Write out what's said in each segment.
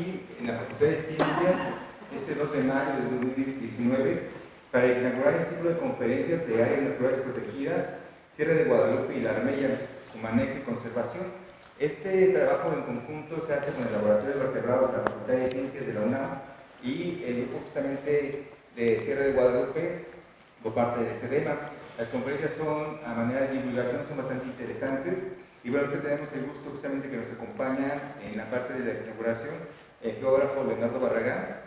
aquí en la Facultad de Ciencias este 2 de mayo de 2019 para inaugurar el ciclo de conferencias de áreas naturales protegidas, Sierra de Guadalupe y La Armella, su manejo y conservación. Este trabajo en conjunto se hace con el Laboratorio de Vertebrados de la Facultad de Ciencias de la UNAM y el grupo justamente de Sierra de Guadalupe por parte de SEDEMA. Las conferencias son, a manera de divulgación, son bastante interesantes. Y bueno, que tenemos el gusto justamente que nos acompaña en la parte de la inauguración el geógrafo Leonardo Barragán,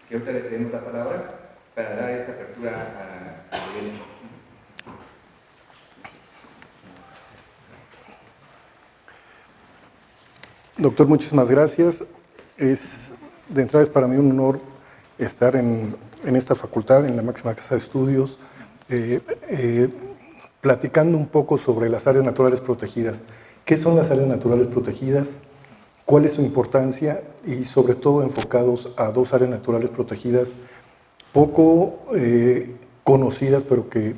que ahorita le cedemos la palabra para dar esa apertura al evento. Doctor, muchísimas gracias. De entrada es para mí un honor estar en esta facultad, en la máxima casa de estudios, platicando un poco sobre las áreas naturales protegidas. ¿Qué son las áreas naturales protegidas? ¿Cuál es su importancia? Y sobre todo enfocados a dos áreas naturales protegidas poco conocidas, pero que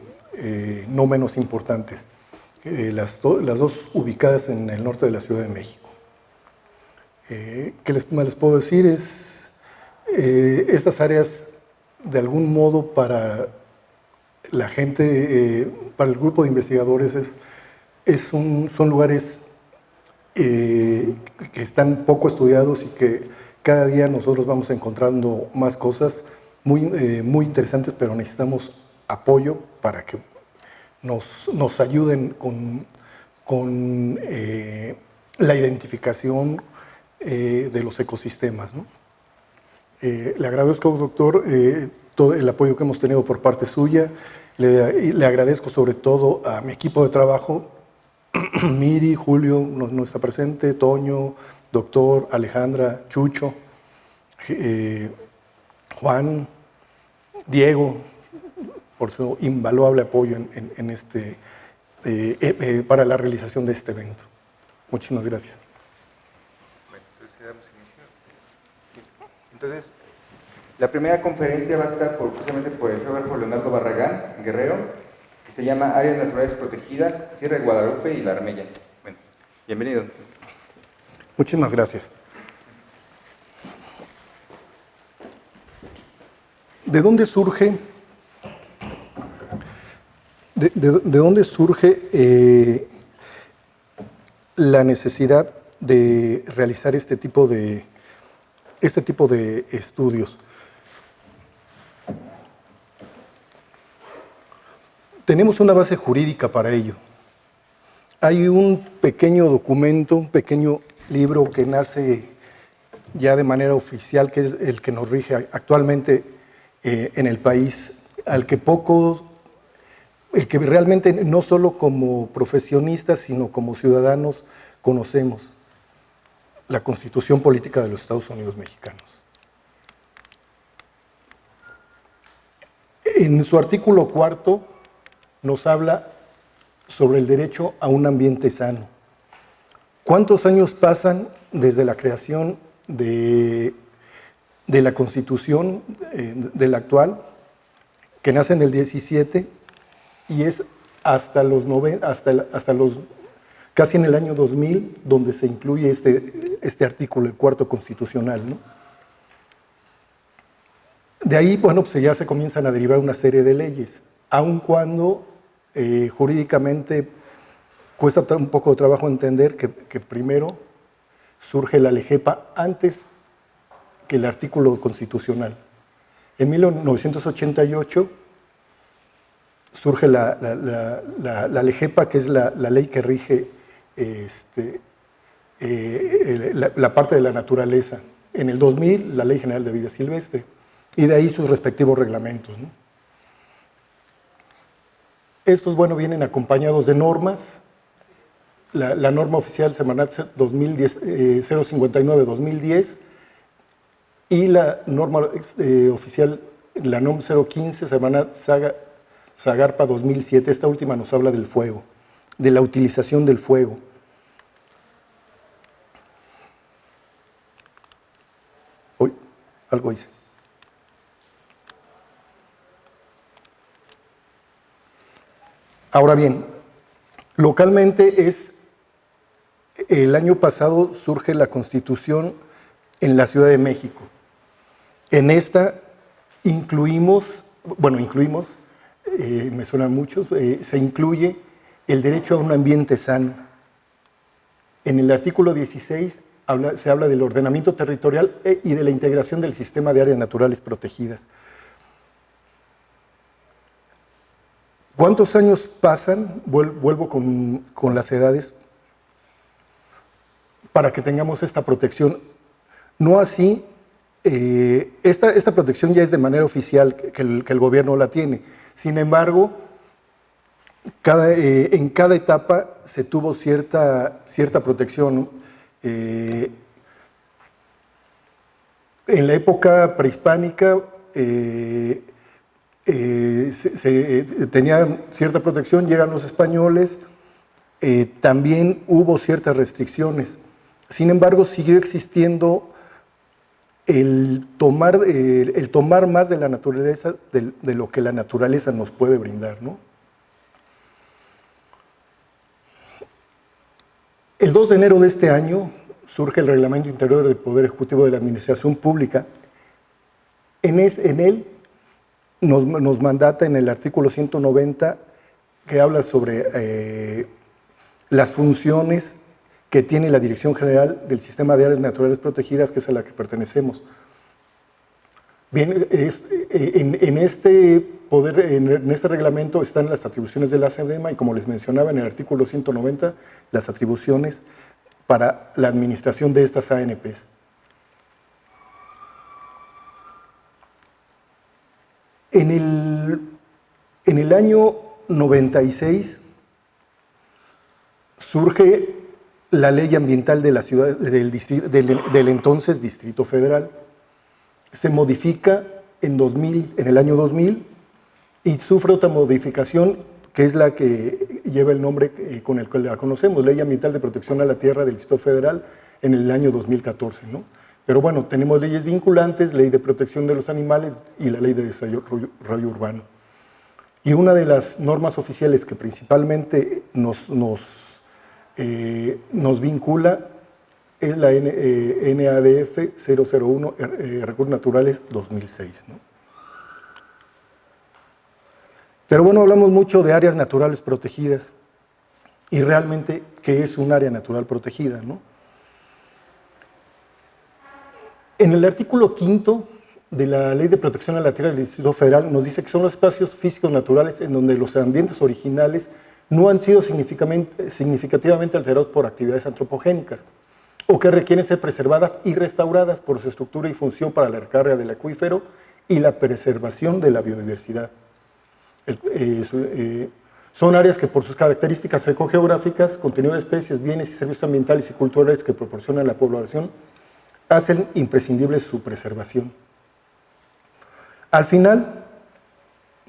no menos importantes. Las dos ubicadas en el norte de la Ciudad de México. ¿Qué les puedo decir? Estas áreas, de algún modo, para la gente, para el grupo de investigadores, son lugares que están poco estudiados y que cada día nosotros vamos encontrando más cosas muy interesantes, pero necesitamos apoyo para que nos ayuden con la identificación de los ecosistemas, ¿no? Le agradezco, doctor, todo el apoyo que hemos tenido por parte suya. Le agradezco sobre todo a mi equipo de trabajo, Miri, Julio, no está presente, Toño, doctor, Alejandra, Chucho, Juan, Diego, por su invaluable apoyo para la realización de este evento. Muchísimas gracias. Bueno, entonces damos inicio. Entonces, la primera conferencia va a estar justamente por el geógrafo Leonardo Barragán, Guerrero, que se llama Áreas Naturales Protegidas, Sierra de Guadalupe y La Armella. Bueno, bienvenido. Muchísimas gracias. ¿De dónde surge? ¿De dónde surge la necesidad de realizar este tipo de estudios? Tenemos una base jurídica para ello. Hay un pequeño documento, un pequeño libro que nace ya de manera oficial, que es el que nos rige actualmente en el país, el que realmente no solo como profesionistas, sino como ciudadanos conocemos, la Constitución Política de los Estados Unidos Mexicanos. En su artículo 4 nos habla sobre el derecho a un ambiente sano. ¿Cuántos años pasan desde la creación de la Constitución, de la actual, que nace en el 17 y es hasta casi en el año 2000 donde se incluye este artículo, el cuarto constitucional, ¿no? De ahí, bueno, pues ya se comienzan a derivar una serie de leyes, aun cuando jurídicamente cuesta un poco de trabajo entender que primero surge la LEGEPA antes que el artículo constitucional. En 1988 surge la LEGEPA, que es la ley que rige la parte de la naturaleza. En el 2000, la Ley General de Vida Silvestre, y de ahí sus respectivos reglamentos, ¿no? Estos, bueno, vienen acompañados de normas. La norma oficial Semarnat 059-2010 y la norma oficial, la NOM 015 Semarnat Zagarpa 2007. Esta última nos habla del fuego, de la utilización del fuego. Uy, algo hice. Ahora bien, localmente el año pasado surge la Constitución en la Ciudad de México. En esta incluimos, me suenan muchos, se incluye el derecho a un ambiente sano. En el artículo 16 se habla del ordenamiento territorial y de la integración del sistema de áreas naturales protegidas. ¿Cuántos años pasan? Vuelvo con las edades, para que tengamos esta protección. No así, esta protección ya es de manera oficial que el gobierno la tiene. Sin embargo, en cada etapa se tuvo cierta protección. En la época prehispánica tenía cierta protección, llegan los españoles, también hubo ciertas restricciones. Sin embargo, siguió existiendo el tomar más de la naturaleza, de lo que la naturaleza nos puede brindar, ¿no? El 2 de enero de este año surge el Reglamento Interior del Poder Ejecutivo de la Administración Pública. En él nos mandata en el artículo 190, que habla sobre las funciones que tiene la Dirección General del Sistema de Áreas Naturales Protegidas, que es a la que pertenecemos. Bien, en este reglamento están las atribuciones de la SEDEMA y, como les mencionaba en el artículo 190, las atribuciones para la administración de estas ANPs. En el año 96 surge la ley ambiental de la ciudad, del entonces Distrito Federal. Se modifica en el año 2000 y sufre otra modificación que es la que lleva el nombre con el que la conocemos, Ley Ambiental de Protección a la Tierra del Distrito Federal, en el año 2014, ¿no? Pero bueno, tenemos leyes vinculantes, Ley de Protección de los Animales y la Ley de Desarrollo Urbano. Y una de las normas oficiales que principalmente nos vincula es la NADF 001, Recursos Naturales 2006, ¿no? Pero bueno, hablamos mucho de áreas naturales protegidas y realmente, ¿qué es un área natural protegida, no? En el artículo 5 de la Ley de Protección a la Tierra del Distrito Federal nos dice que son los espacios físicos naturales en donde los ambientes originales no han sido significativamente alterados por actividades antropogénicas o que requieren ser preservadas y restauradas por su estructura y función para la recarga del acuífero y la preservación de la biodiversidad. Son áreas que por sus características ecogeográficas, contenido de especies, bienes y servicios ambientales y culturales que proporcionan a la población, hacen imprescindible su preservación. Al final,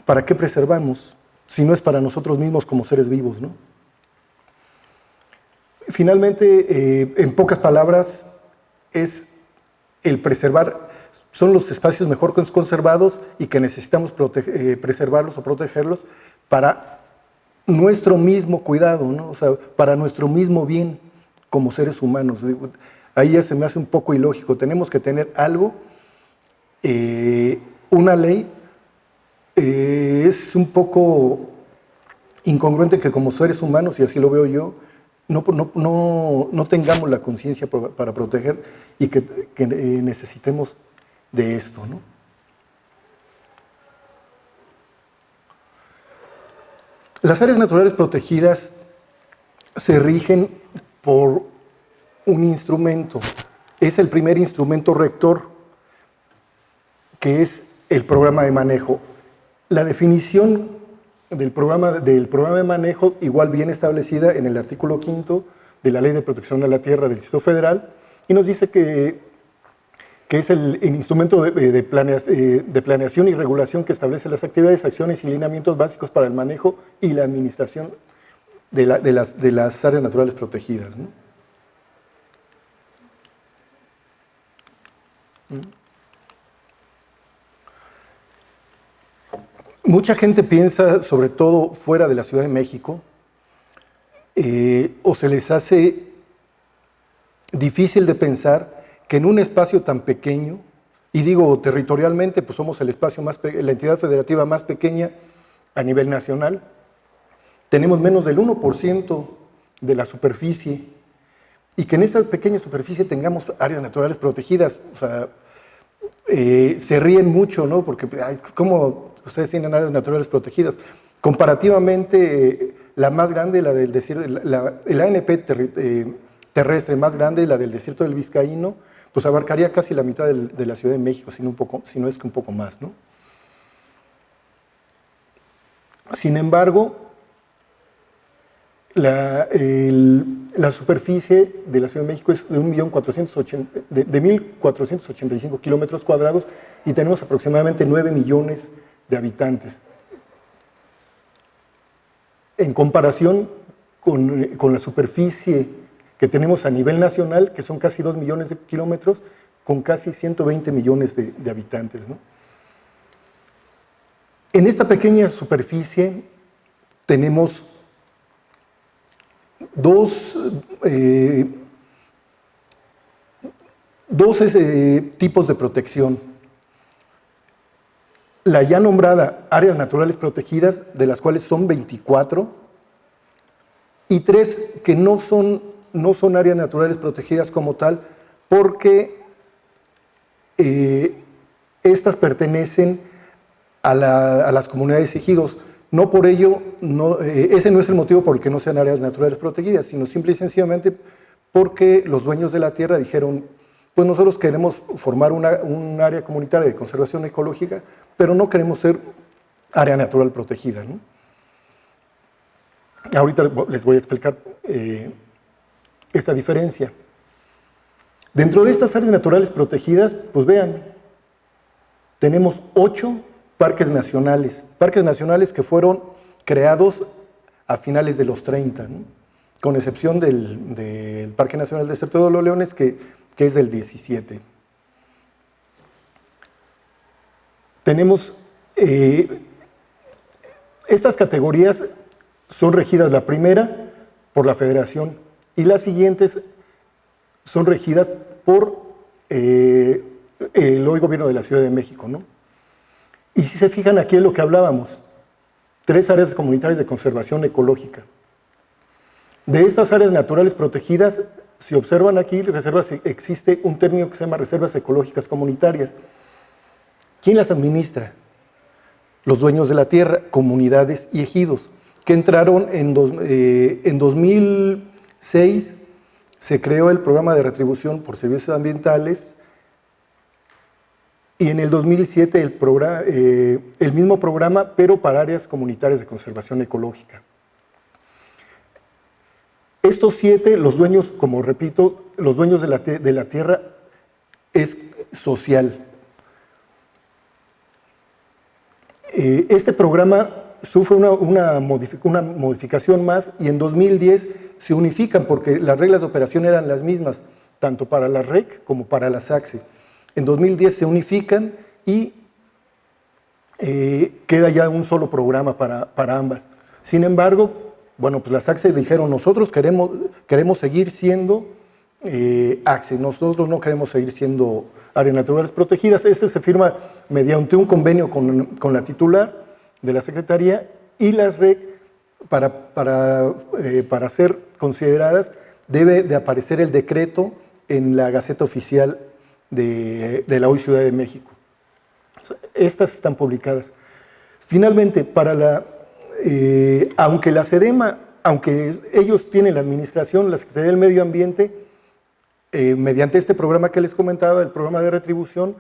¿para qué preservamos? Si no es para nosotros mismos como seres vivos, ¿no? Finalmente, en pocas palabras, es el preservar, son los espacios mejor conservados y que necesitamos preservarlos o protegerlos para nuestro mismo cuidado, ¿no? O sea, para nuestro mismo bien como seres humanos. Ahí ya se me hace un poco ilógico. Tenemos que tener algo, una ley. Es un poco incongruente que como seres humanos, y así lo veo yo, no tengamos la conciencia para proteger y que necesitemos de esto, ¿no? Las áreas naturales protegidas se rigen por un instrumento. Es el primer instrumento rector, que es el programa de manejo. La definición del programa de manejo igual viene establecida en el artículo 5 de la Ley de Protección a la Tierra del Distrito Federal y nos dice que es el instrumento de planeación y regulación que establece las actividades, acciones y lineamientos básicos para el manejo y la administración de las áreas naturales protegidas, ¿no? Mucha gente piensa, sobre todo fuera de la Ciudad de México, o se les hace difícil de pensar que en un espacio tan pequeño, y digo territorialmente, pues somos el espacio la entidad federativa más pequeña a nivel nacional, tenemos menos del 1% de la superficie, y que en esa pequeña superficie tengamos áreas naturales protegidas. O sea, se ríen mucho, ¿no? Porque, ay, ¿cómo ustedes tienen áreas naturales protegidas? Comparativamente, la más grande, la del desierto, el ANP terrestre más grande, la del desierto del Vizcaíno, pues abarcaría casi la mitad de la Ciudad de México, si no es que un poco más, ¿no? Sin embargo, la superficie de la Ciudad de México es de 1.485 kilómetros cuadrados y tenemos aproximadamente 9 millones de habitantes. En comparación con la superficie que tenemos a nivel nacional, que son casi 2 millones de kilómetros, con casi 120 millones de habitantes, ¿no? En esta pequeña superficie tenemos dos tipos de protección. La ya nombrada áreas naturales protegidas, de las cuales son 24, y 3 que no son áreas naturales protegidas como tal, porque estas pertenecen a las comunidades ejidos. No por ello, ese no es el motivo por el que no sean áreas naturales protegidas, sino simple y sencillamente porque los dueños de la tierra dijeron, pues nosotros queremos formar un área comunitaria de conservación ecológica, pero no queremos ser área natural protegida, ¿no? Ahorita les voy a explicar esta diferencia. Dentro de estas áreas naturales protegidas, pues vean, tenemos 8 parques nacionales que fueron creados a finales de los 30, ¿no? Con excepción del Parque Nacional Desierto de los Leones, que es del 17. Tenemos, estas categorías son regidas, la primera por la Federación y las siguientes son regidas por el hoy Gobierno de la Ciudad de México, ¿no? Y si se fijan aquí en lo que hablábamos, 3 áreas comunitarias de conservación ecológica. De estas áreas naturales protegidas, si observan aquí, existe un término que se llama reservas ecológicas comunitarias. ¿Quién las administra? Los dueños de la tierra, comunidades y ejidos, que entraron en 2006, se creó el programa de retribución por servicios ambientales, y en el 2007 el mismo programa, pero para áreas comunitarias de conservación ecológica. Estos 7, los dueños, como repito, los dueños de la tierra es social. Este programa sufre una modificación más y en 2010 se unifican porque las reglas de operación eran las mismas, tanto para la REC como para la SACSE. En 2010 se unifican y queda ya un solo programa para ambas. Sin embargo, bueno, pues las SACSE dijeron, nosotros queremos seguir siendo ACSE, nosotros no queremos seguir siendo áreas naturales protegidas. Este se firma mediante un convenio con la titular de la Secretaría y las REC, para ser consideradas, debe de aparecer el decreto en la Gaceta Oficial de la hoy Ciudad de México. Estas están publicadas. Finalmente, aunque la SEDEMA, aunque ellos tienen la administración, la Secretaría del Medio Ambiente, mediante este programa que les comentaba, el programa de retribución,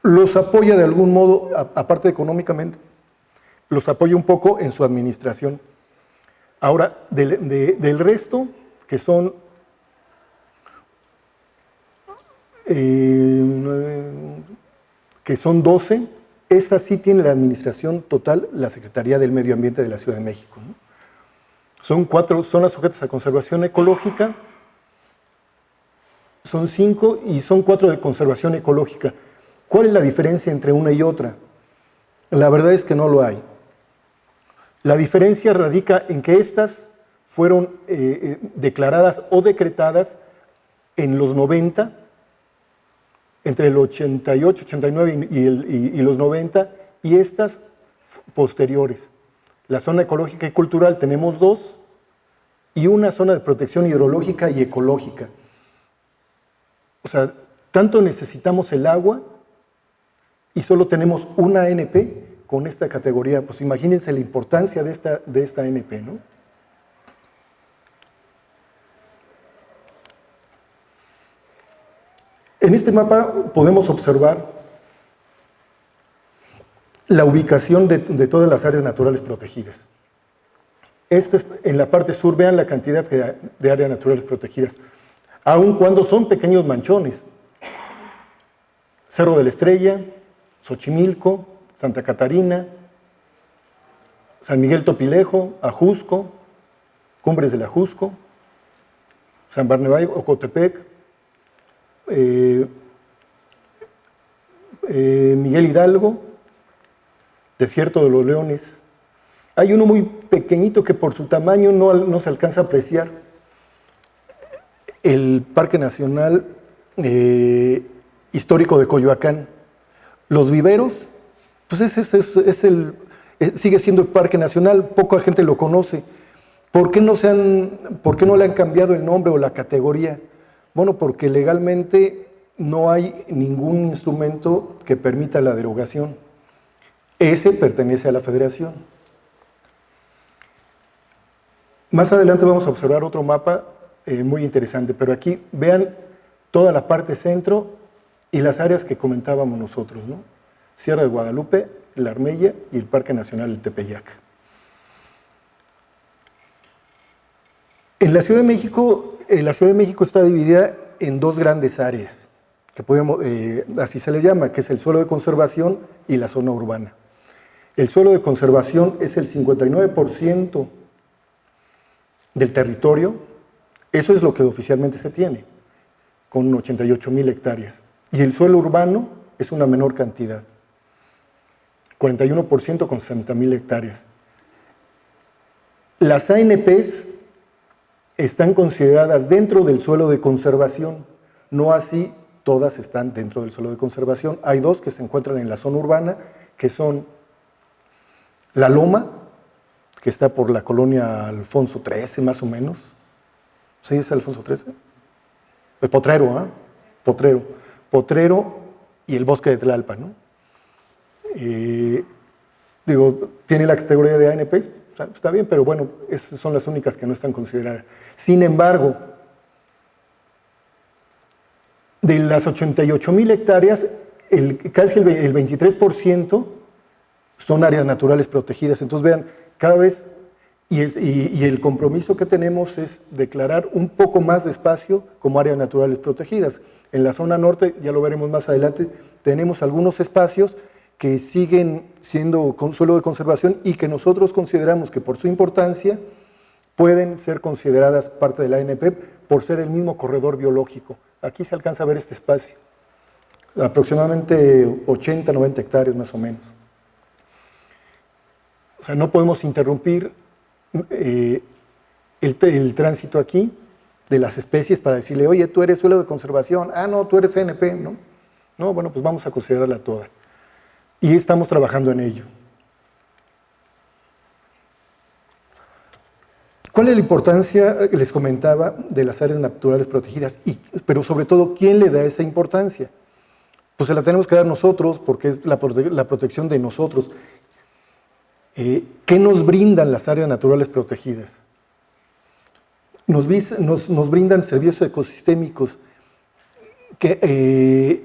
los apoya de algún modo, aparte económicamente, los apoya un poco en su administración. Ahora, del resto, que son 12, esta sí tiene la administración total, la Secretaría del Medio Ambiente de la Ciudad de México, ¿no? Son 4 zonas sujetas a conservación ecológica, son 5 y son 4 de conservación ecológica. ¿Cuál es la diferencia entre una y otra? La verdad es que no lo hay. La diferencia radica en que estas fueron declaradas o decretadas en los 90, entre el 88, 89 y los 90, y estas posteriores. La zona ecológica y cultural tenemos 2, y una zona de protección hidrológica y ecológica. O sea, tanto necesitamos el agua y solo tenemos una ANP con esta categoría. Pues imagínense la importancia de esta ANP, ¿no? En este mapa podemos observar la ubicación de todas las áreas naturales protegidas. En la parte sur, vean la cantidad de áreas naturales protegidas, aun cuando son pequeños manchones. Cerro de la Estrella, Xochimilco, Santa Catarina, San Miguel Topilejo, Ajusco, Cumbres del Ajusco, San Barnabé, Ocotepec, Miguel Hidalgo, Desierto de los Leones. Hay uno muy pequeñito que por su tamaño no se alcanza a apreciar. El Parque Nacional Histórico de Coyoacán. Los viveros, pues sigue siendo el Parque Nacional, poca gente lo conoce. ¿Por qué no le han cambiado el nombre o la categoría? Bueno, porque legalmente no hay ningún instrumento que permita la derogación. Ese pertenece a la Federación. Más adelante vamos a observar otro mapa muy interesante, pero aquí vean toda la parte centro y las áreas que comentábamos nosotros, ¿no? Sierra de Guadalupe, la Armella y el Parque Nacional del Tepeyac. En la Ciudad de México está dividida en 2 grandes áreas, que así se les llama, que es el suelo de conservación y la zona urbana. El suelo de conservación es el 59% del territorio, eso es lo que oficialmente se tiene, con 88,000 hectáreas. Y el suelo urbano es una menor cantidad, 41% con 60,000 hectáreas. Las ANPs están consideradas dentro del suelo de conservación, no así todas están dentro del suelo de conservación. Hay 2 que se encuentran en la zona urbana, que son La Loma, que está por la colonia Alfonso XIII, más o menos. ¿Sí es Alfonso XIII? El Potrero, ¿eh? Potrero y el Bosque de Tlalpa, ¿no? Tiene la categoría de ANPs, está bien, pero bueno, esas son las únicas que no están consideradas. Sin embargo, de las 88,000 hectáreas, casi el 23% son áreas naturales protegidas. Entonces vean, cada vez, y el compromiso que tenemos es declarar un poco más de espacio como áreas naturales protegidas. En la zona norte, ya lo veremos más adelante, tenemos algunos espacios que siguen siendo suelo de conservación y que nosotros consideramos que por su importancia pueden ser consideradas parte de la ANP por ser el mismo corredor biológico. Aquí se alcanza a ver este espacio, aproximadamente 80, 90 hectáreas más o menos. O sea, no podemos interrumpir el tránsito aquí de las especies para decirle, oye, tú eres suelo de conservación, no, tú eres ANP, ¿no? No, bueno, pues vamos a considerarla toda. Y estamos trabajando en ello. ¿Cuál es la importancia, les comentaba, de las áreas naturales protegidas? Pero sobre todo, ¿quién le da esa importancia? Pues se la tenemos que dar nosotros, porque es la protección de nosotros. ¿Qué nos brindan las áreas naturales protegidas? Nos brindan servicios ecosistémicos. ¿Qué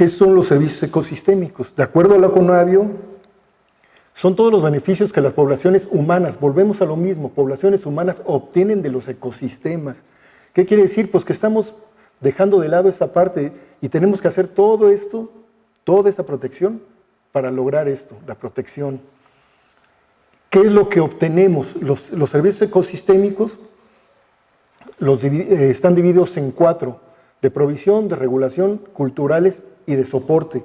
son los servicios ecosistémicos? De acuerdo a la CONABIO, son todos los beneficios que las poblaciones humanas, volvemos a lo mismo, poblaciones humanas obtienen de los ecosistemas. ¿Qué quiere decir? Pues que estamos dejando de lado esta parte y tenemos que hacer todo esto, toda esta protección para lograr esto, la protección. ¿Qué es lo que obtenemos? Los servicios ecosistémicos están divididos en 4, de provisión, de regulación, culturales y de soporte.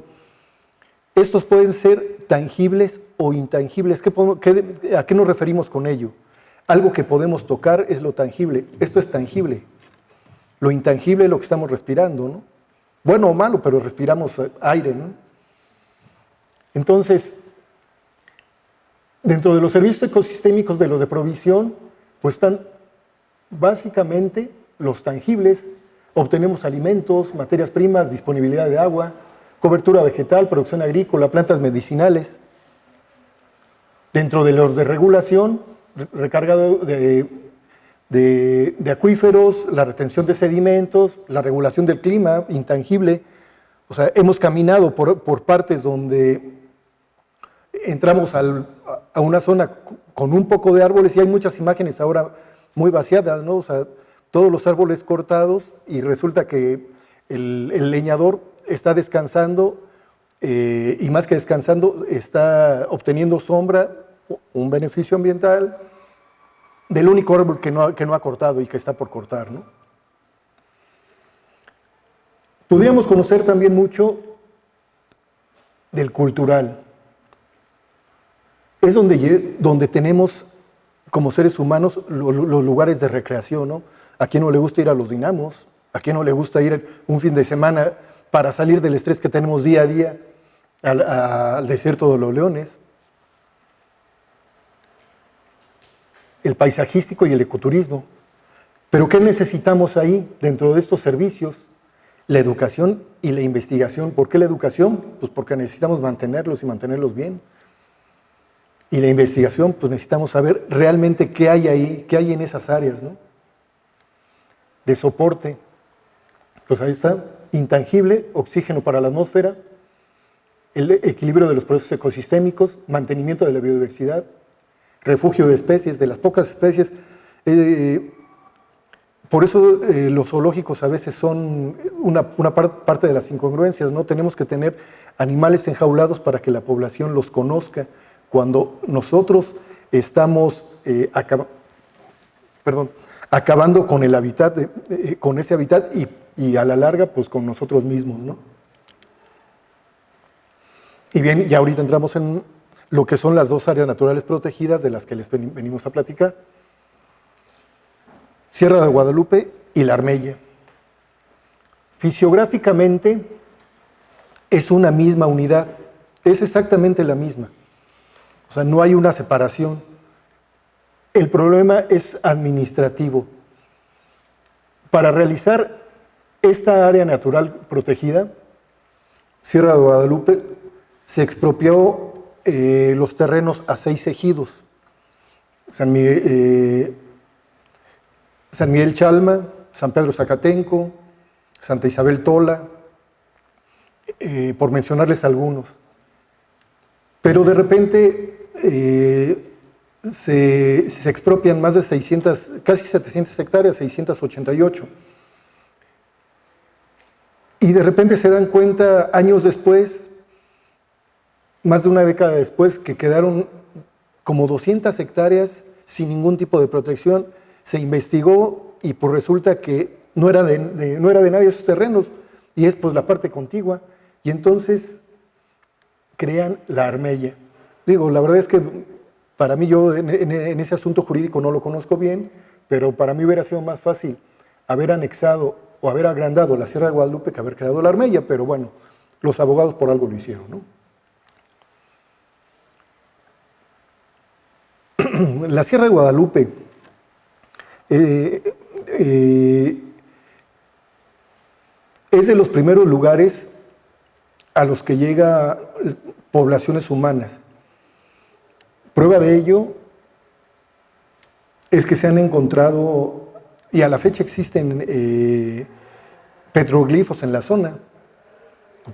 Estos pueden ser tangibles o intangibles. ¿A qué nos referimos con ello? algo que podemos tocar es lo tangible. Esto es tangible. Lo intangible es lo que estamos respirando, ¿no? Bueno o malo, pero respiramos aire, ¿no? Entonces, dentro de los servicios ecosistémicos de los de provisión, pues están básicamente los tangibles. Obtenemos alimentos, materias primas, disponibilidad de agua, cobertura vegetal, producción agrícola, plantas medicinales. Dentro de los de regulación, recarga de acuíferos, la retención de sedimentos, la regulación del clima, intangible. O sea, hemos caminado por partes donde entramos a una zona con un poco de árboles y hay muchas imágenes ahora muy vaciadas, ¿no? O sea, todos los árboles cortados y resulta que el leñador está descansando y más que descansando está obteniendo sombra, un beneficio ambiental del único árbol que no ha cortado y que está por cortar, ¿no? Podríamos conocer también mucho del cultural. Es donde tenemos como seres humanos los lugares de recreación, ¿no? ¿A quién no le gusta ir a los dinamos? ¿A quién no le gusta ir un fin de semana para salir del estrés que tenemos día a día al desierto de los leones? El paisajístico y el ecoturismo. ¿Pero qué necesitamos ahí dentro de estos servicios? La educación y la investigación. ¿Por qué la educación? Pues porque necesitamos mantenerlos y mantenerlos bien. Y la investigación, pues necesitamos saber realmente qué hay ahí, qué hay en esas áreas, ¿no? De soporte. Pues ahí está, intangible, oxígeno para la atmósfera, el equilibrio de los procesos ecosistémicos, mantenimiento de la biodiversidad, refugio de especies, de las pocas especies. Por eso los zoológicos a veces son una parte de las incongruencias, ¿no? Tenemos que tener animales enjaulados para que la población los conozca. Cuando nosotros estamos acabando con el hábitat, con ese hábitat y a la larga, pues con nosotros mismos, ¿no? Y bien, ya ahorita entramos en lo que son las dos áreas naturales protegidas de las que les venimos a platicar. Sierra de Guadalupe y la Armella. Fisiográficamente es una misma unidad, es exactamente la misma. O sea, no hay una separación. El problema es administrativo. Para realizar esta área natural protegida, Sierra de Guadalupe, se expropió los terrenos a 6 ejidos. San Miguel Chalma, San Pedro Zacatenco, Santa Isabel Tola, por mencionarles algunos. Pero de repente se expropian más de 600, casi 700 hectáreas, 688. Y de repente se dan cuenta, años después, más de una década después, que quedaron como 200 hectáreas sin ningún tipo de protección. Se investigó y pues resulta que no era de nadie esos terrenos, y es pues la parte contigua. Y entonces crean la Armella. Digo, la verdad es que para mí, yo en ese asunto jurídico no lo conozco bien, pero para mí hubiera sido más fácil haber anexado o haber agrandado la Sierra de Guadalupe que haber creado la Armella, pero bueno, los abogados por algo lo hicieron, ¿no? La Sierra de Guadalupe es de los primeros lugares a los que llega poblaciones humanas. Prueba de ello es que se han encontrado, y a la fecha existen petroglifos en la zona,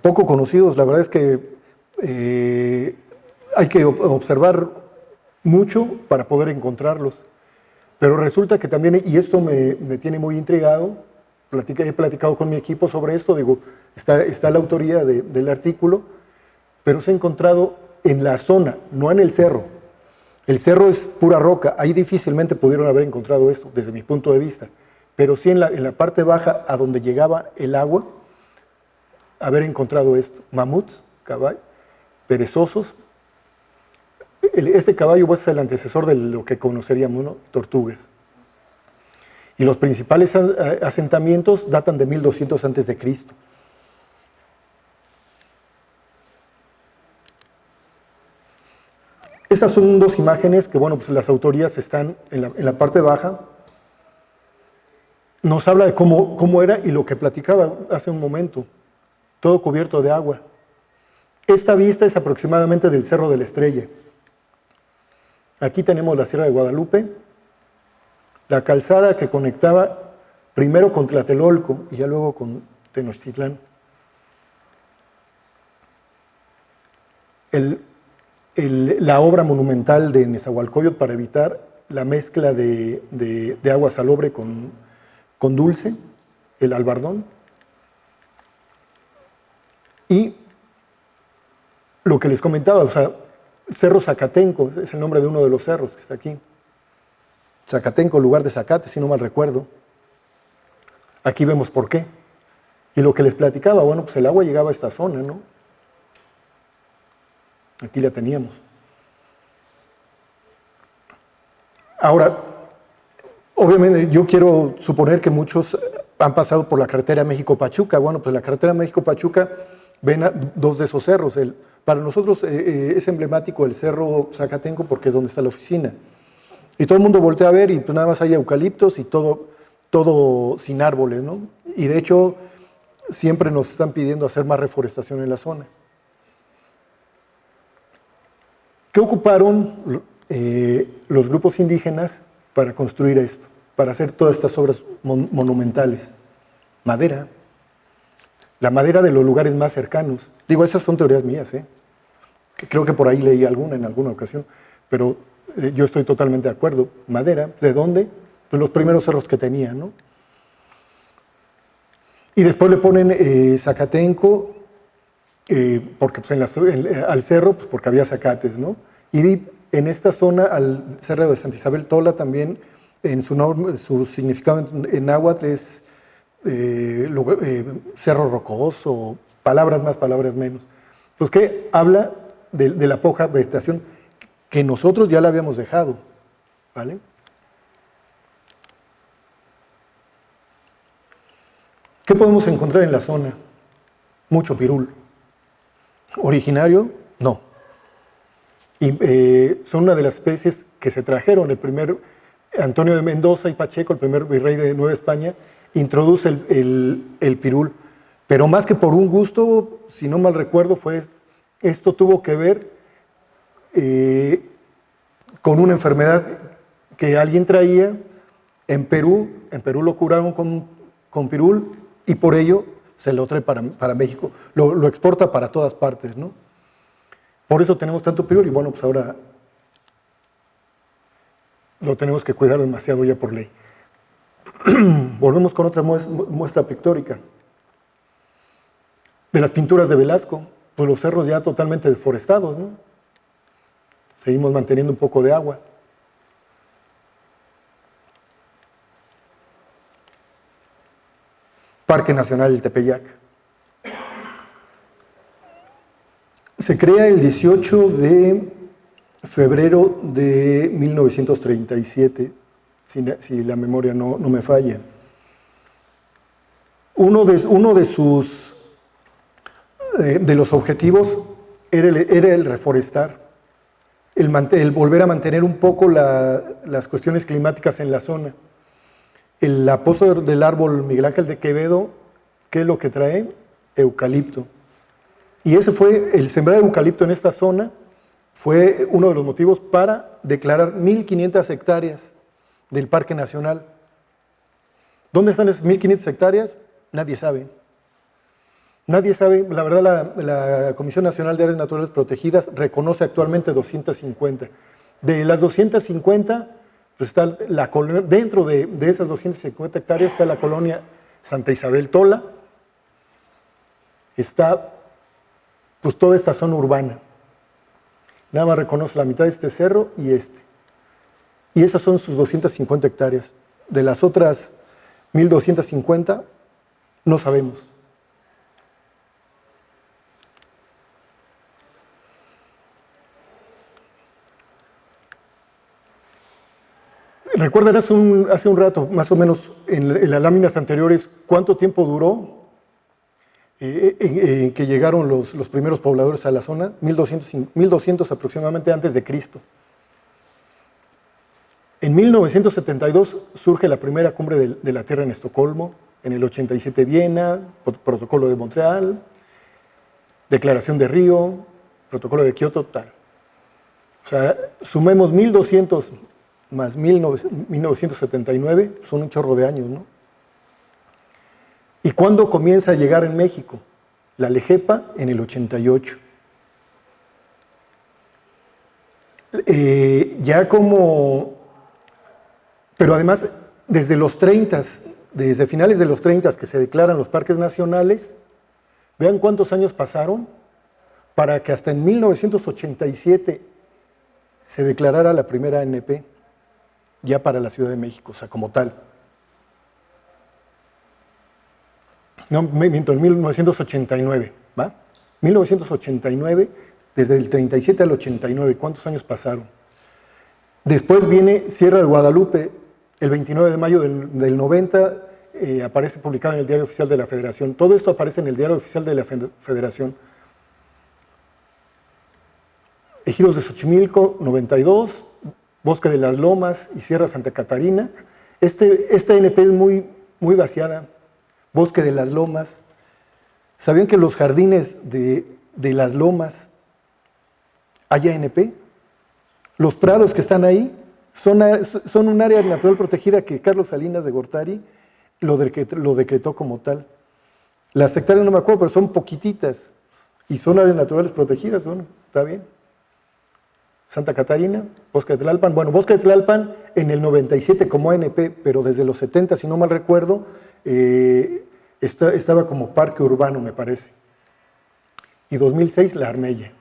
poco conocidos. La verdad es que hay que observar mucho para poder encontrarlos. Pero resulta que también, y esto me tiene muy intrigado, he platicado con mi equipo sobre esto, digo, está la autoría del artículo, pero se ha encontrado en la zona, no en el cerro. El cerro es pura roca, ahí difícilmente pudieron haber encontrado esto, desde mi punto de vista, pero sí en la parte baja, a donde llegaba el agua, haber encontrado esto: mamuts, caballos, perezosos, Este caballo pues, es el antecesor de lo que conoceríamos, ¿no? Tortugas. Y los principales asentamientos datan de 1200 antes de Cristo. Estas son dos imágenes que, bueno, pues las autorías están en la parte baja. Nos habla de cómo era y lo que platicaba hace un momento. Todo cubierto de agua. Esta vista es aproximadamente del Cerro de la Estrella. Aquí tenemos la Sierra de Guadalupe, la calzada que conectaba primero con Tlatelolco y ya luego con Tenochtitlán. La obra monumental de Nezahualcóyotl para evitar la mezcla de agua salobre con dulce, el albardón. Y lo que les comentaba, o sea, Cerro Zacatenco, es el nombre de uno de los cerros que está aquí. Zacatenco, lugar de zacate, si no mal recuerdo. Aquí vemos por qué. Y lo que les platicaba, bueno, pues el agua llegaba a esta zona, ¿no? Aquí la teníamos. Ahora, obviamente yo quiero suponer que muchos han pasado por la carretera México-Pachuca. Bueno, pues la carretera México-Pachuca ven a dos de esos cerros. Para nosotros es emblemático el Cerro Zacatenco porque es donde está la oficina. Y todo el mundo voltea a ver y pues nada más hay eucaliptos y todo sin árboles, ¿no? Y de hecho siempre nos están pidiendo hacer más reforestación en la zona. ¿Qué ocuparon los grupos indígenas para construir esto? Para hacer todas estas obras monumentales. Madera. La madera de los lugares más cercanos. Digo, esas son teorías mías, ¿eh? Creo que por ahí leí alguna en alguna ocasión, pero yo estoy totalmente de acuerdo. Madera, ¿de dónde? Pues los primeros cerros que tenía, ¿no? Y después le ponen Zacatenco, porque pues, al cerro, pues porque había zacates, ¿no? Y en esta zona, al cerro de Santa Isabel Tola, también en su significado en náhuatl es cerro rocoso, palabras más, palabras menos. Pues que habla de la poca vegetación que nosotros ya la habíamos dejado, ¿vale? ¿Qué podemos encontrar en la zona? Mucho pirul. ¿Originario? No. Y son una de las especies que se trajeron. El primer Antonio de Mendoza y Pacheco, el primer virrey de Nueva España, introduce el pirul. Pero más que por un gusto, si no mal recuerdo, esto tuvo que ver con una enfermedad que alguien traía en Perú lo curaron con pirul y por ello se lo trae para México, lo exporta para todas partes, ¿no? Por eso tenemos tanto pirul y bueno, pues ahora lo tenemos que cuidar demasiado ya por ley. Volvemos con otra muestra pictórica. De las pinturas de Velasco, pues los cerros ya totalmente deforestados, ¿no? Seguimos manteniendo un poco de agua. Parque Nacional del Tepeyac. Se crea el 18 de febrero de 1937, si la memoria no me falla. Uno de los objetivos era el reforestar, el volver a mantener un poco las cuestiones climáticas en la zona. El apóstol del árbol Miguel Ángel de Quevedo, ¿qué es lo que trae? Eucalipto. Y ese fue, el sembrar eucalipto en esta zona, fue uno de los motivos para declarar 1.500 hectáreas del Parque Nacional. ¿Dónde están esas 1.500 hectáreas? Nadie sabe. Nadie sabe, la verdad la Comisión Nacional de Áreas Naturales Protegidas reconoce actualmente 250. De las 250, pues está la colonia, dentro de esas 250 hectáreas está la colonia Santa Isabel Tola, está pues toda esta zona urbana. Nada más reconoce la mitad de este cerro y este. Y esas son sus 250 hectáreas. De las otras 1.250, no sabemos. ¿Recuerdan hace un rato, más o menos, en las láminas anteriores, cuánto tiempo duró en que llegaron los primeros pobladores a la zona? 1200 aproximadamente antes de Cristo. En 1972 surge la primera cumbre de la Tierra en Estocolmo, en el 87 Viena, Protocolo de Montreal, Declaración de Río, Protocolo de Kioto, tal. O sea, sumemos 1200 más 1979, son un chorro de años, ¿no? ¿Y cuándo comienza a llegar en México? La LEGEPA en el 88. Pero además, desde los 30, desde finales de los 30 que se declaran los parques nacionales, vean cuántos años pasaron para que hasta en 1987 se declarara la primera ANP, ya para la Ciudad de México, o sea, como tal. No, miento, en 1989, ¿va? 1989, desde el 37 al 89, ¿cuántos años pasaron? Después viene Sierra de Guadalupe, el 29 de mayo del 90, aparece publicado en el Diario Oficial de la Federación. Todo esto aparece en el Diario Oficial de la Federación. Ejidos de Xochimilco, 92, Bosque de las Lomas y Sierra Santa Catarina. Esta NP es muy vaciada. Bosque de las Lomas. ¿Sabían que los jardines de las lomas hay ANP? Los prados que están ahí son un área natural protegida que Carlos Salinas de Gortari lo decretó como tal. Las hectáreas no me acuerdo, pero son poquititas y son áreas naturales protegidas. Bueno, está bien. Santa Catarina, Bosque de Tlalpan. Bueno, Bosque de Tlalpan en el 97 como ANP, pero desde los 70, si no mal recuerdo, estaba como parque urbano, me parece. Y 2006, La Armella.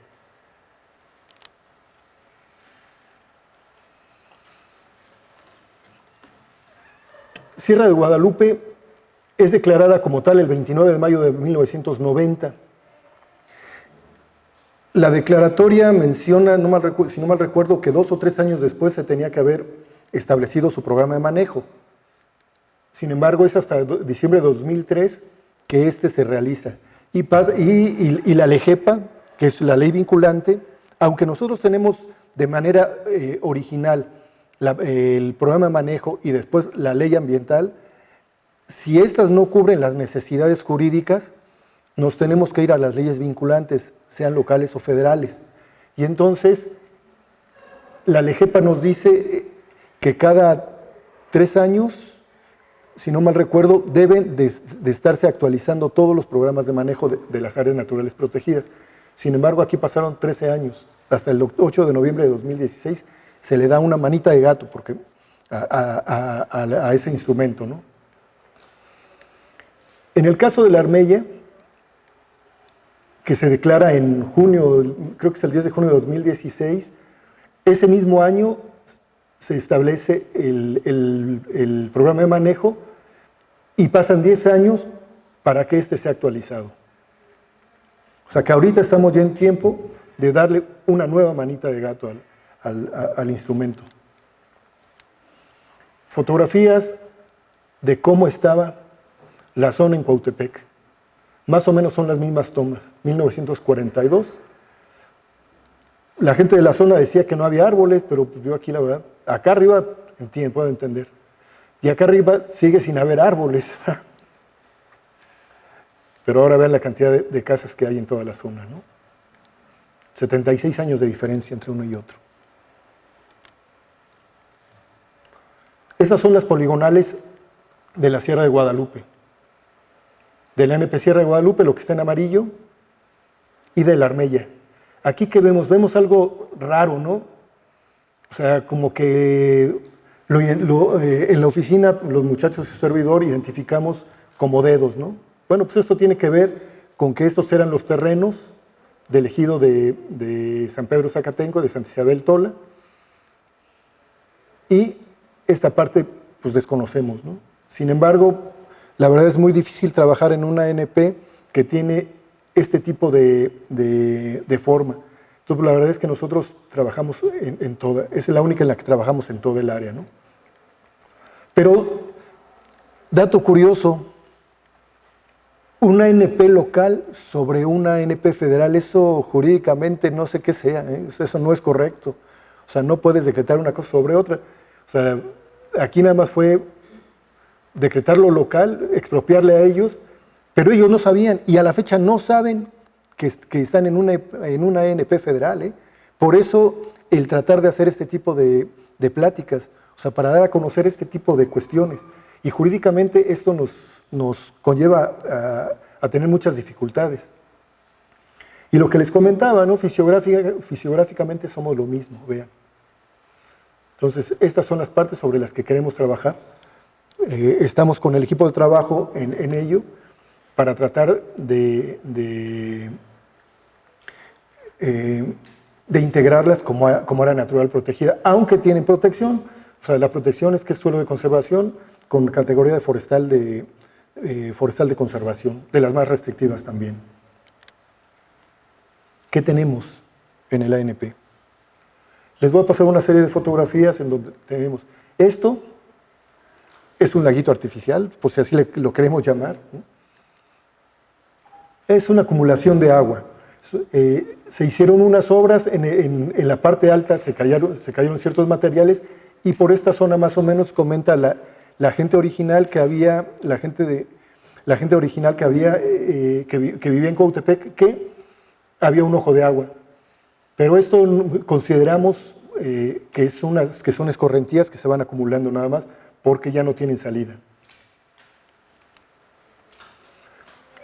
Sierra de Guadalupe es declarada como tal el 29 de mayo de 1990. La declaratoria menciona, si no mal recuerdo, que 2 o 3 años después se tenía que haber establecido su programa de manejo. Sin embargo, es hasta diciembre de 2003 que se realiza. Y la LEGEPA, que es la ley vinculante, aunque nosotros tenemos de manera original el programa de manejo y después la ley ambiental, si estas no cubren las necesidades jurídicas, nos tenemos que ir a las leyes vinculantes, sean locales o federales. Y entonces, la LEGEPA nos dice que cada 3 años, si no mal recuerdo, deben de estarse actualizando todos los programas de manejo de las áreas naturales protegidas. Sin embargo, aquí pasaron 13 años. Hasta el 8 de noviembre de 2016 se le da una manita de gato a ese instrumento, ¿no? En el caso de La Armella, que se declara en junio, creo que es el 10 de junio de 2016, ese mismo año se establece el programa de manejo y pasan 10 años para que sea actualizado. O sea que ahorita estamos ya en tiempo de darle una nueva manita de gato al instrumento. Fotografías de cómo estaba la zona en Cuautepec. Más o menos son las mismas tomas. 1942. La gente de la zona decía que no había árboles, pero pues yo aquí la verdad, acá arriba puedo entender. Y acá arriba sigue sin haber árboles. Pero ahora vean la cantidad de casas que hay en toda la zona, ¿no? 76 años de diferencia entre uno y otro. Estas son las poligonales de la Sierra de Guadalupe. De la ANP Sierra de Guadalupe, lo que está en amarillo, y de La Armella. Aquí que vemos algo raro, ¿no? O sea, como que en la oficina los muchachos y su servidor identificamos como dedos, ¿no? Bueno, pues esto tiene que ver con que estos eran los terrenos del ejido de San Pedro Zacatenco, de Santa Isabel Tola, y esta parte pues desconocemos, ¿no? Sin embargo, la verdad es muy difícil trabajar en una ANP que tiene este tipo de forma. Entonces, la verdad es que nosotros trabajamos en toda, es la única en la que trabajamos en todo el área, ¿no? Pero, dato curioso, una ANP local sobre una ANP federal, eso jurídicamente no sé qué sea, eso no es correcto. O sea, no puedes decretar una cosa sobre otra. O sea, aquí nada más fue decretar lo local, expropiarle a ellos, pero ellos no sabían, y a la fecha no saben que están en una ANP federal. Por eso el tratar de hacer este tipo de pláticas, o sea, para dar a conocer este tipo de cuestiones. Y jurídicamente esto nos conlleva a tener muchas dificultades. Y lo que les comentaba, ¿no? Fisiográficamente somos lo mismo, vean. Entonces, estas son las partes sobre las que queremos trabajar. Estamos con el equipo de trabajo en ello para tratar de integrarlas como área natural protegida, aunque tienen protección. O sea, la protección es que es suelo de conservación con categoría de forestal de conservación, de las más restrictivas también. ¿Qué tenemos en el ANP? Les voy a pasar una serie de fotografías en donde tenemos esto. Es un laguito artificial, por si así lo queremos llamar. Es una acumulación de agua. Se hicieron unas obras, en la parte alta se cayeron ciertos materiales, y por esta zona más o menos comenta la gente original que había, que vivía en Cuautepec, que había un ojo de agua. Pero esto consideramos que son escorrentías que se van acumulando nada más, porque ya no tienen salida.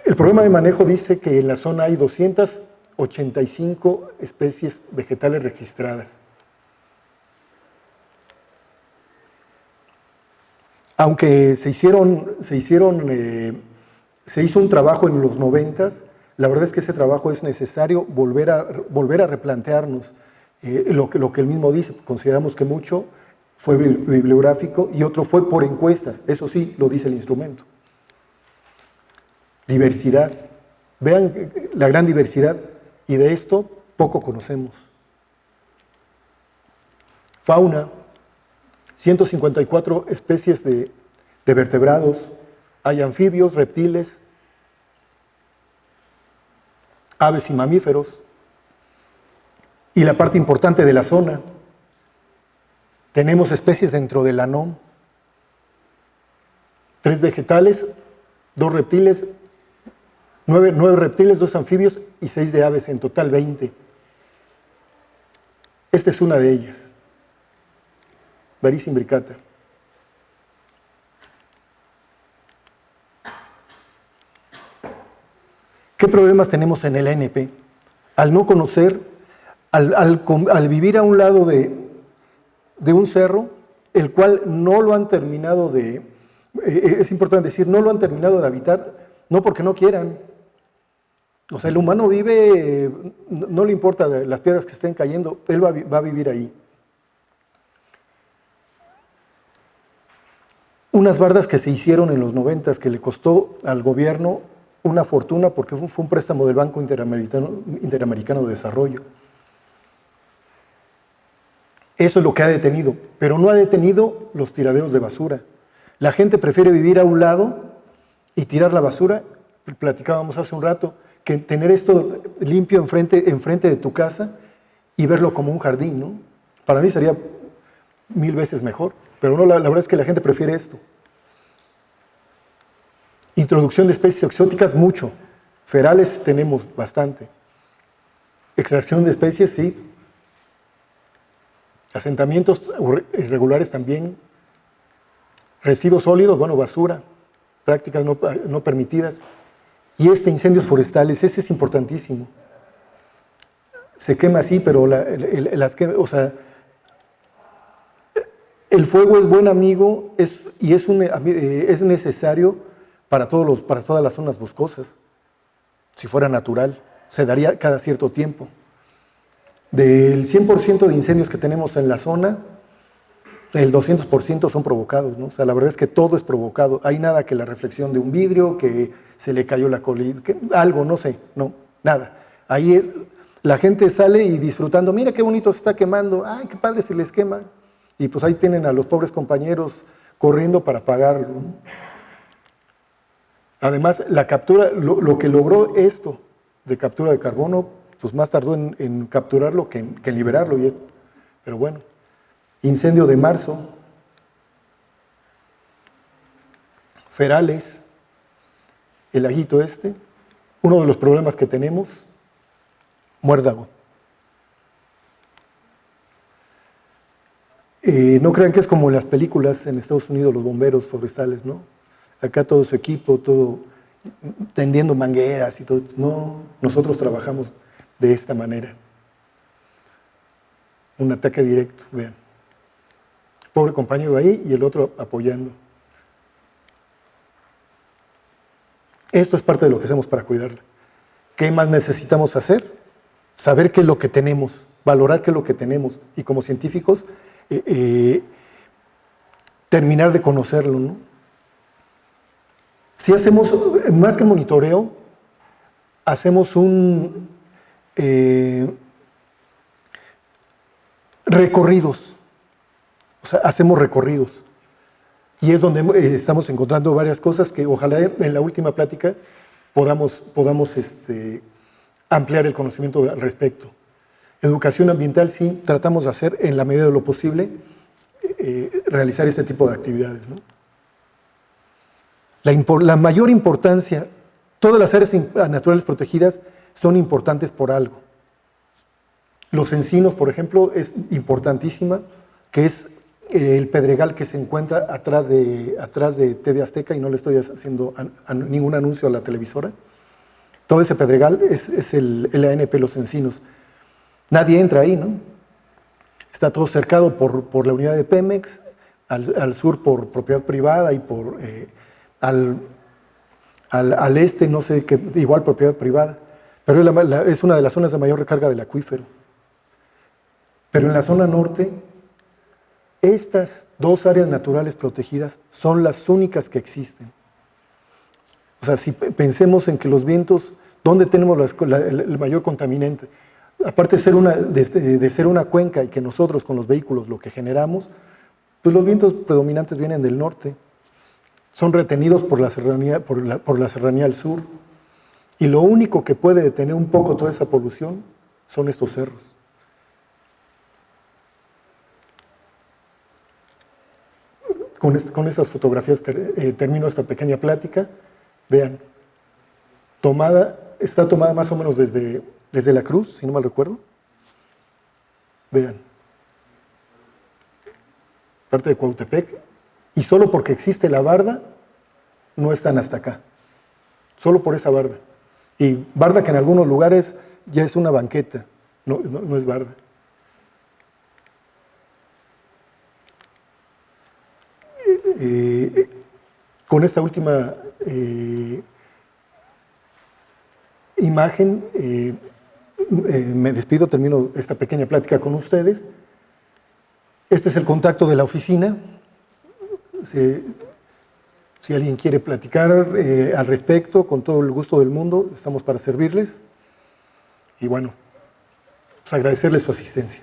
El programa de manejo dice que en la zona hay 285 especies vegetales registradas. Aunque se hizo un trabajo en los 90s, la verdad es que ese trabajo es necesario volver a replantearnos lo que él mismo dice. Consideramos que mucho fue bibliográfico y otro fue por encuestas, eso sí, lo dice el instrumento. Diversidad. Vean la gran diversidad, y de esto poco conocemos. Fauna, 154 especies de vertebrados, hay anfibios, reptiles, aves y mamíferos. Y la parte importante de la zona, tenemos especies dentro del ANOM, 3 vegetales, 2 reptiles, 9 reptiles, 2 anfibios y 6 de aves, en total 20. Esta es una de ellas, Baris imbricata. ¿Qué problemas tenemos en el ANP? Al no conocer, al vivir a un lado de un cerro, el cual no lo han terminado es importante decir, no lo han terminado de habitar, no porque no quieran. O sea, el humano vive, no le importa las piedras que estén cayendo, él va a vivir ahí. Unas bardas que se hicieron en los 90s que le costó al gobierno una fortuna porque fue un préstamo del Banco Interamericano de Desarrollo. Eso es lo que ha detenido, pero no ha detenido los tiraderos de basura. La gente prefiere vivir a un lado y tirar la basura, platicábamos hace un rato, que tener esto limpio enfrente de tu casa y verlo como un jardín, ¿no? Para mí sería 1000 veces mejor, pero no, la verdad es que la gente prefiere esto. Introducción de especies exóticas, mucho. Ferales tenemos bastante. Extracción de especies, sí. Asentamientos irregulares también. Residuos sólidos, bueno, basura. Prácticas no permitidas. Y incendios forestales, ese es importantísimo. Se quema así, pero o sea, el fuego es buen amigo y es necesario para todas las zonas boscosas. Si fuera natural, se daría cada cierto tiempo. Del 100% de incendios que tenemos en la zona, el 200% son provocados, ¿no? O sea, la verdad es que todo es provocado. Hay nada que la reflexión de un vidrio, que se le cayó la colita, algo, no sé, no, nada. Ahí la gente sale y disfrutando, mira qué bonito se está quemando, ay, qué padre se les quema. Y pues ahí tienen a los pobres compañeros corriendo para pagarlo, ¿no? Además, la captura, lo que logró esto de captura de carbono, pues más tardó en capturarlo que en liberarlo. Pero bueno, incendio de marzo, Ferales, el laguito este, uno de los problemas que tenemos, muérdago. No crean que es como en las películas en Estados Unidos, los bomberos forestales, ¿no? Acá todo su equipo, todo tendiendo mangueras y todo. No, nosotros trabajamos de esta manera. Un ataque directo, vean. Pobre compañero ahí y el otro apoyando. Esto es parte de lo que hacemos para cuidarla. ¿Qué más necesitamos hacer? Saber qué es lo que tenemos, valorar qué es lo que tenemos y como científicos terminar de conocerlo, ¿no? Si hacemos, más que monitoreo, hacemos recorridos, o sea, hacemos recorridos. Y es donde estamos encontrando varias cosas que ojalá en la última plática podamos ampliar el conocimiento al respecto. Educación ambiental sí tratamos de hacer en la medida de lo posible, realizar este tipo de actividades, ¿no? La mayor importancia, todas las áreas naturales protegidas son importantes por algo. Los encinos, por ejemplo, es importantísima, que es el pedregal que se encuentra atrás de TV Azteca, y no le estoy haciendo ningún anuncio a la televisora. Todo ese pedregal es el ANP, los encinos. Nadie entra ahí, ¿no? Está todo cercado por la unidad de Pemex, al sur por propiedad privada y al este, no sé, igual propiedad privada. Pero es una de las zonas de mayor recarga del acuífero. Pero en la zona norte, estas dos áreas naturales protegidas son las únicas que existen. O sea, si pensemos en que los vientos, ¿dónde tenemos el mayor contaminante? Aparte de ser una cuenca y que nosotros con los vehículos lo que generamos, pues los vientos predominantes vienen del norte. Son retenidos por la serranía al sur. Y lo único que puede detener un poco toda esa polución son estos cerros. Con estas fotografías termino esta pequeña plática. Vean, está tomada más o menos desde la Cruz, si no mal recuerdo. Vean, parte de Cuautepec, y solo porque existe la barda, no están hasta acá. Solo por esa barda. Y barda que en algunos lugares ya es una banqueta, no es barda. Con esta última imagen me despido, termino esta pequeña plática con ustedes. Este es el contacto de la oficina. Si alguien quiere platicar al respecto, con todo el gusto del mundo, estamos para servirles. Y bueno, pues agradecerles su asistencia.